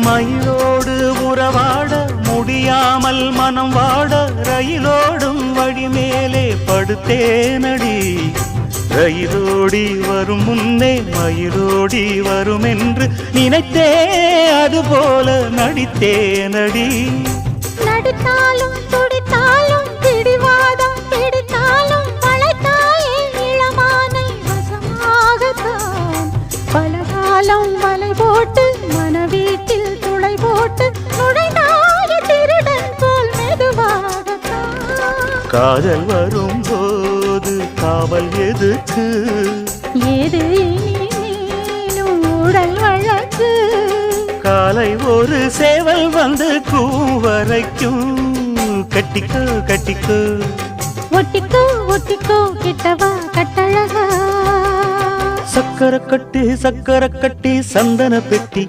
மயிலோடு உறவாட முடியாமல் மனம் வாட ரயிலோடும் வழி மேலே படுத்தேனடி. ரயிலோடி வரும் முன்னே மயிலோடி வரும் என்று நினைத்தே அதுபோல நடித்தேனடி. நடித்தாலும் துடித்தாலும் பிடிவாதம் பிடித்தாலும் வளைத்தாயே இளமானை வசமாகத்தான். பலகாலம் வலை போட்டு மனவீட்டில் துளை போட்டு நுழைந்தாய திருடன் போல் மெதுவாகத்தான். காதல் வரும்போது காவல் எதுக்கு? ஏது இனிமேலும் உடல் வழக்கு. காலை ஒரு சேவல் வந்து கூவரைக்கும். கட்டிக்கோ கட்டிக்கோ ஒட்டிக்கோ ஒட்டிக்கோ கிட்டவா கட்டழகா. சக்கரை கட்டி சந்தன பெட்டி